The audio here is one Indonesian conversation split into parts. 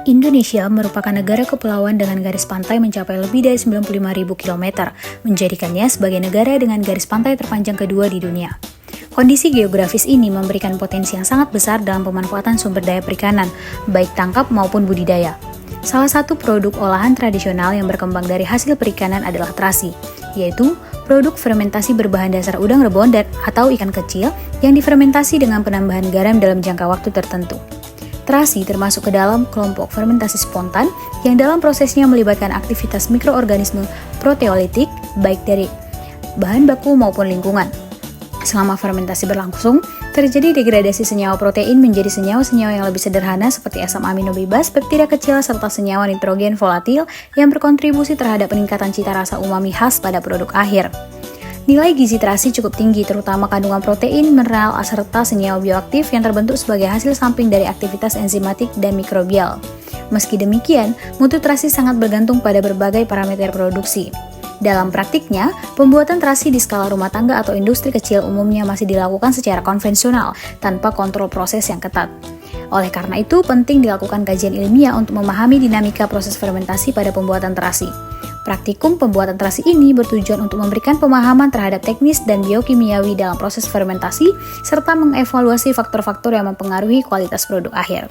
Indonesia merupakan negara kepulauan dengan garis pantai mencapai lebih dari 95.000 km, menjadikannya sebagai negara dengan garis pantai terpanjang kedua di dunia. Kondisi geografis ini memberikan potensi yang sangat besar dalam pemanfaatan sumber daya perikanan, baik tangkap maupun budidaya. Salah satu produk olahan tradisional yang berkembang dari hasil perikanan adalah terasi, yaitu produk fermentasi berbahan dasar udang rebondet atau ikan kecil yang difermentasi dengan penambahan garam dalam jangka waktu tertentu. Terasi termasuk ke dalam kelompok fermentasi spontan yang dalam prosesnya melibatkan aktivitas mikroorganisme proteolitik baik dari bahan baku maupun lingkungan. Selama fermentasi berlangsung, terjadi degradasi senyawa protein menjadi senyawa-senyawa yang lebih sederhana seperti asam amino bebas, peptida kecil, serta senyawa nitrogen volatil yang berkontribusi terhadap peningkatan cita rasa umami khas pada produk akhir. Nilai gizi terasi cukup tinggi, terutama kandungan protein, mineral, serta senyawa bioaktif yang terbentuk sebagai hasil samping dari aktivitas enzimatik dan mikrobial. Meski demikian, mutu terasi sangat bergantung pada berbagai parameter produksi. Dalam praktiknya, pembuatan terasi di skala rumah tangga atau industri kecil umumnya masih dilakukan secara konvensional, tanpa kontrol proses yang ketat. Oleh karena itu, penting dilakukan kajian ilmiah untuk memahami dinamika proses fermentasi pada pembuatan terasi. Praktikum pembuatan terasi ini bertujuan untuk memberikan pemahaman terhadap teknis dan biokimiawi dalam proses fermentasi, serta mengevaluasi faktor-faktor yang mempengaruhi kualitas produk akhir.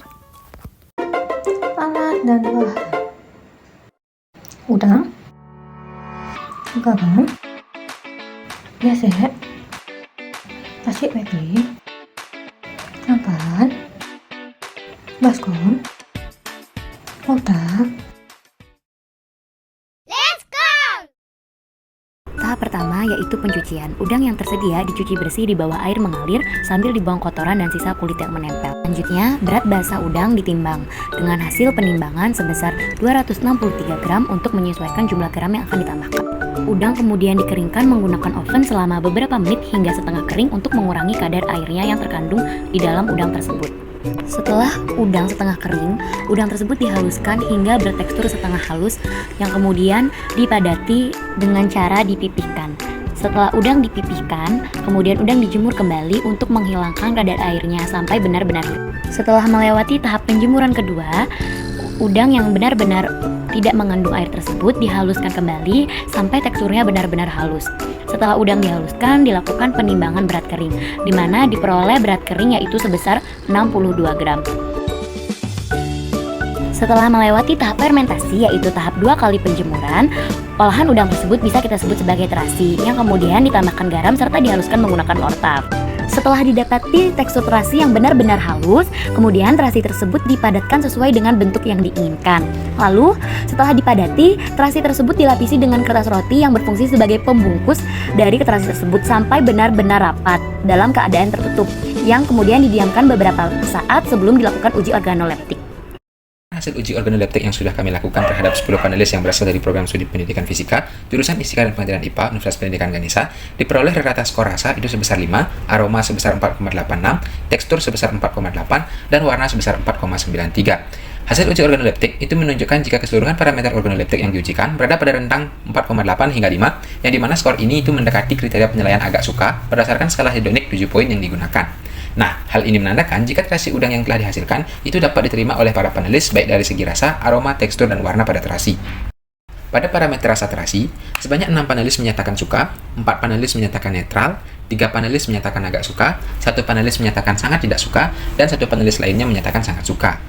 Alat dan bahan. Udang, garam, gesek, tasik peti, nangka, baskom, otak. Tahap pertama yaitu pencucian. Udang yang tersedia dicuci bersih di bawah air mengalir sambil dibuang kotoran dan sisa kulit yang menempel. Selanjutnya, berat basah udang ditimbang dengan hasil penimbangan sebesar 263 gram untuk menyesuaikan jumlah garam yang akan ditambahkan. Udang kemudian dikeringkan menggunakan oven selama beberapa menit hingga setengah kering untuk mengurangi kadar airnya yang terkandung di dalam udang tersebut. Setelah udang setengah kering, udang tersebut dihaluskan hingga bertekstur setengah halus yang kemudian dipadati dengan cara dipipihkan. Setelah udang dipipihkan, kemudian udang dijemur kembali untuk menghilangkan kadar airnya sampai benar-benar hilang. Setelah melewati tahap penjemuran kedua, udang yang benar-benar tidak mengandung air tersebut dihaluskan kembali sampai teksturnya benar-benar halus. Setelah udang dihaluskan, dilakukan penimbangan berat kering, di mana diperoleh berat kering yaitu sebesar 62 gram. Setelah melewati tahap fermentasi, yaitu tahap 2 kali penjemuran, olahan udang tersebut bisa kita sebut sebagai terasi, yang kemudian ditambahkan garam serta dihaluskan menggunakan mortar. Setelah didapati tekstur terasi yang benar-benar halus, kemudian terasi tersebut dipadatkan sesuai dengan bentuk yang diinginkan. Lalu, setelah dipadati, terasi tersebut dilapisi dengan kertas roti yang berfungsi sebagai pembungkus dari terasi tersebut sampai benar-benar rapat dalam keadaan tertutup, yang kemudian didiamkan beberapa saat sebelum dilakukan uji organoleptik. Hasil uji organoleptik yang sudah kami lakukan terhadap 10 panelis yang berasal dari program studi pendidikan fisika, jurusan Fisika dan Pelajaran IPA, Universitas Pendidikan Ganesha, diperoleh rata skor rasa itu sebesar 5, aroma sebesar 4,86, tekstur sebesar 4,8, dan warna sebesar 4,93. Hasil uji organoleptik itu menunjukkan jika keseluruhan parameter organoleptik yang diujikan berada pada rentang 4,8 hingga 5, yang dimana skor ini itu mendekati kriteria penilaian agak suka berdasarkan skala hedonik 7 poin yang digunakan. Nah, hal ini menandakan jika terasi udang yang telah dihasilkan itu dapat diterima oleh para panelis baik dari segi rasa, aroma, tekstur, dan warna pada terasi. Pada parameter rasa terasi, sebanyak 6 panelis menyatakan suka, 4 panelis menyatakan netral, 3 panelis menyatakan agak suka, 1 panelis menyatakan sangat tidak suka, dan 1 panelis lainnya menyatakan sangat suka.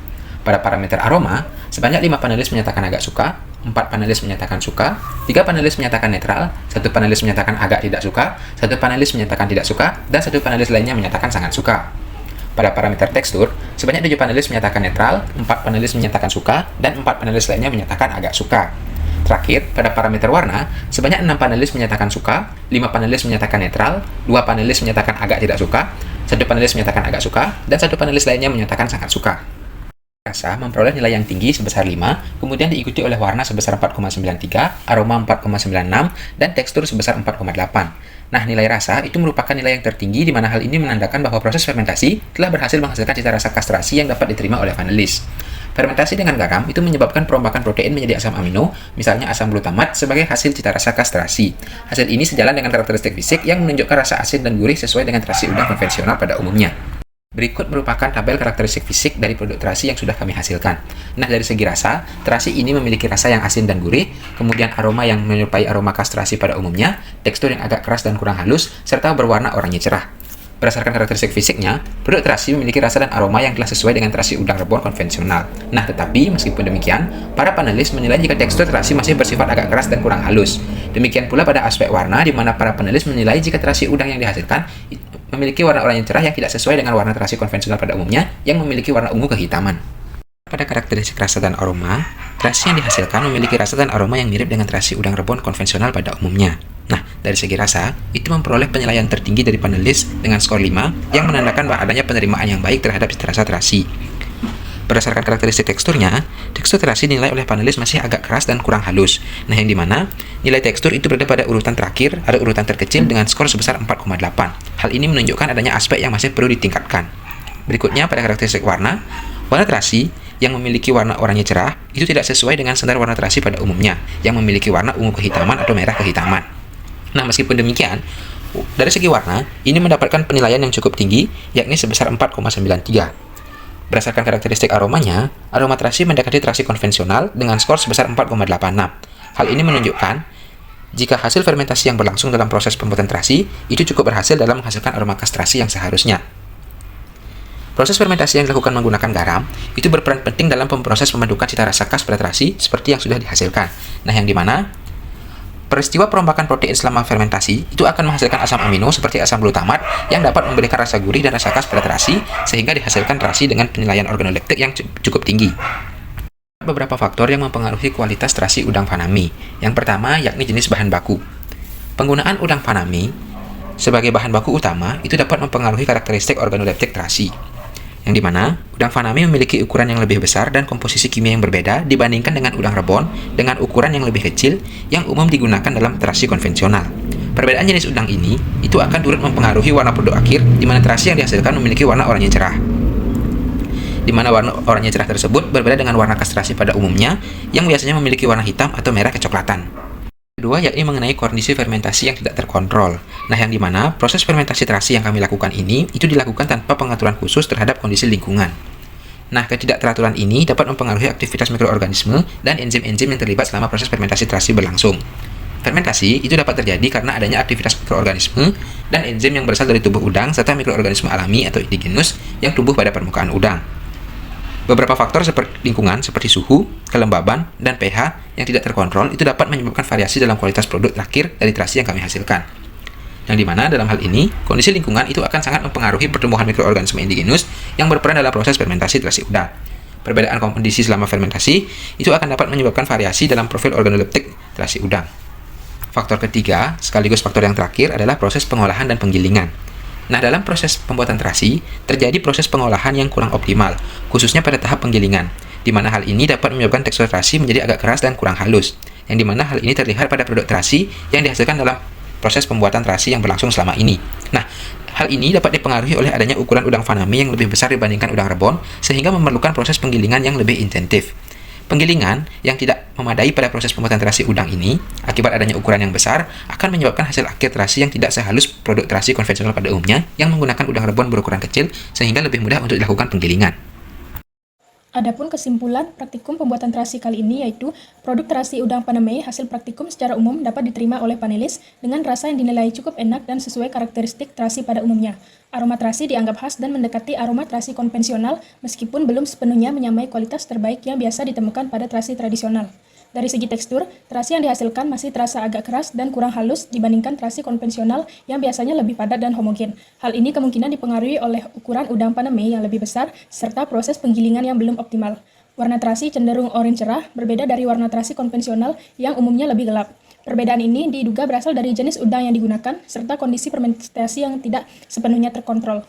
Pada parameter aroma, sebanyak 5 panelis menyatakan agak suka, 4 panelis menyatakan suka, 3 panelis menyatakan netral, 1 panelis menyatakan agak tidak suka, 1 panelis menyatakan tidak suka, dan 1 panelis lainnya menyatakan sangat suka. Pada parameter tekstur, sebanyak 7 panelis menyatakan netral, 4 panelis menyatakan suka, dan 4 panelis lainnya menyatakan agak suka. Terakhir, pada parameter warna, sebanyak 6 panelis menyatakan suka, 5 panelis menyatakan netral, 2 panelis menyatakan agak tidak suka, 1 panelis menyatakan agak suka, dan 1 panelis lainnya menyatakan sangat suka. Rasa memperoleh nilai yang tinggi sebesar 5, kemudian diikuti oleh warna sebesar 4,93, aroma 4,96, dan tekstur sebesar 4,8. Nah, nilai rasa itu merupakan nilai yang tertinggi di mana hal ini menandakan bahwa proses fermentasi telah berhasil menghasilkan cita rasa kastrasi yang dapat diterima oleh panelis. Fermentasi dengan garam itu menyebabkan perombakan protein menjadi asam amino, misalnya asam glutamat, sebagai hasil cita rasa kastrasi. Hasil ini sejalan dengan karakteristik fisik yang menunjukkan rasa asin dan gurih sesuai dengan terasi udang konvensional pada umumnya. Berikut merupakan tabel karakteristik fisik dari produk terasi yang sudah kami hasilkan. Nah, dari segi rasa, terasi ini memiliki rasa yang asin dan gurih, kemudian aroma yang menyerupai aroma khas terasi pada umumnya, tekstur yang agak keras dan kurang halus, serta berwarna oranye cerah. Berdasarkan karakteristik fisiknya, produk terasi memiliki rasa dan aroma yang telah sesuai dengan terasi udang rebon konvensional. Nah, tetapi meskipun demikian, para panelis menilai jika tekstur terasi masih bersifat agak keras dan kurang halus. Demikian pula pada aspek warna, di mana para panelis menilai jika terasi udang yang dihasilkan memiliki warna oranye cerah yang tidak sesuai dengan warna terasi konvensional pada umumnya, yang memiliki warna ungu kehitaman. Pada karakteristik rasa dan aroma, terasi yang dihasilkan memiliki rasa dan aroma yang mirip dengan terasi udang rebon konvensional pada umumnya. Nah, dari segi rasa, itu memperoleh penilaian tertinggi dari panelis dengan skor 5 yang menandakan bahwa adanya penerimaan yang baik terhadap rasa terasi. Berdasarkan karakteristik teksturnya, tekstur terasi dinilai oleh panelis masih agak keras dan kurang halus. Nah, yang dimana nilai tekstur itu berada pada urutan terakhir atau urutan terkecil dengan skor sebesar 4,8. Hal ini menunjukkan adanya aspek yang masih perlu ditingkatkan. Berikutnya, pada karakteristik warna terasi yang memiliki warna oranye cerah itu tidak sesuai dengan standar warna terasi pada umumnya, yang memiliki warna ungu kehitaman atau merah kehitaman. Nah, meskipun demikian, dari segi warna, ini mendapatkan penilaian yang cukup tinggi, yakni sebesar 4,93. Berdasarkan karakteristik aromanya, aroma terasi mendekati terasi konvensional dengan skor sebesar 4,86. Hal ini menunjukkan jika hasil fermentasi yang berlangsung dalam proses pembuatan terasi itu cukup berhasil dalam menghasilkan aroma khas terasi yang seharusnya. Proses fermentasi yang dilakukan menggunakan garam itu berperan penting dalam proses pembentukan cita rasa khas pada terasi seperti yang sudah dihasilkan. Nah, yang dimana peristiwa perombakan protein selama fermentasi itu akan menghasilkan asam amino seperti asam glutamat yang dapat memberikan rasa gurih dan rasa khas pada terasi sehingga dihasilkan terasi dengan penilaian organoleptik yang cukup tinggi. Beberapa faktor yang mempengaruhi kualitas terasi udang fanami. Yang pertama yakni jenis bahan baku. Penggunaan udang fanami sebagai bahan baku utama itu dapat mempengaruhi karakteristik organoleptik terasi. Yang dimana udang fanami memiliki ukuran yang lebih besar dan komposisi kimia yang berbeda dibandingkan dengan udang rebon dengan ukuran yang lebih kecil yang umum digunakan dalam terasi konvensional. Perbedaan jenis udang ini itu akan turut mempengaruhi warna produk akhir, di mana terasi yang dihasilkan memiliki warna oranye cerah. Di mana warna oranye cerah tersebut berbeda dengan warna khas terasi pada umumnya yang biasanya memiliki warna hitam atau merah kecoklatan. Kedua, yakni mengenai kondisi fermentasi yang tidak terkontrol. Nah, yang dimana proses fermentasi terasi yang kami lakukan ini itu dilakukan tanpa pengaturan khusus terhadap kondisi lingkungan. Nah, ketidakteraturan ini dapat mempengaruhi aktivitas mikroorganisme dan enzim-enzim yang terlibat selama proses fermentasi terasi berlangsung. Fermentasi itu dapat terjadi karena adanya aktivitas mikroorganisme dan enzim yang berasal dari tubuh udang serta mikroorganisme alami atau endogenus yang tumbuh pada permukaan udang. Beberapa faktor seperti lingkungan, seperti suhu, kelembaban, dan pH yang tidak terkontrol itu dapat menyebabkan variasi dalam kualitas produk terakhir dari terasi yang kami hasilkan. Yang dimana dalam hal ini, kondisi lingkungan itu akan sangat mempengaruhi pertumbuhan mikroorganisme endogenus yang berperan dalam proses fermentasi terasi udang. Perbedaan kondisi selama fermentasi itu akan dapat menyebabkan variasi dalam profil organoleptik terasi udang. Faktor ketiga, sekaligus faktor yang terakhir adalah proses pengolahan dan penggilingan. Nah, dalam proses pembuatan terasi, terjadi proses pengolahan yang kurang optimal, khususnya pada tahap penggilingan, di mana hal ini dapat menyebabkan tekstur terasi menjadi agak keras dan kurang halus, yang dimana hal ini terlihat pada produk terasi yang dihasilkan dalam proses pembuatan terasi yang berlangsung selama ini. Nah, hal ini dapat dipengaruhi oleh adanya ukuran udang fanami yang lebih besar dibandingkan udang rebon, sehingga memerlukan proses penggilingan yang lebih intensif. Penggilingan yang tidak memadai pada proses pembuatan terasi udang ini, akibat adanya ukuran yang besar, akan menyebabkan hasil akhir terasi yang tidak sehalus produk terasi konvensional pada umumnya yang menggunakan udang rebon berukuran kecil, sehingga lebih mudah untuk dilakukan penggilingan. Adapun kesimpulan praktikum pembuatan terasi kali ini yaitu produk terasi udang Paname hasil praktikum secara umum dapat diterima oleh panelis dengan rasa yang dinilai cukup enak dan sesuai karakteristik terasi pada umumnya. Aroma terasi dianggap khas dan mendekati aroma terasi konvensional meskipun belum sepenuhnya menyamai kualitas terbaik yang biasa ditemukan pada terasi tradisional. Dari segi tekstur, terasi yang dihasilkan masih terasa agak keras dan kurang halus dibandingkan terasi konvensional yang biasanya lebih padat dan homogen. Hal ini kemungkinan dipengaruhi oleh ukuran udang Paname yang lebih besar serta proses penggilingan yang belum optimal. Warna terasi cenderung oranye cerah, berbeda dari warna terasi konvensional yang umumnya lebih gelap. Perbedaan ini diduga berasal dari jenis udang yang digunakan serta kondisi fermentasi yang tidak sepenuhnya terkontrol.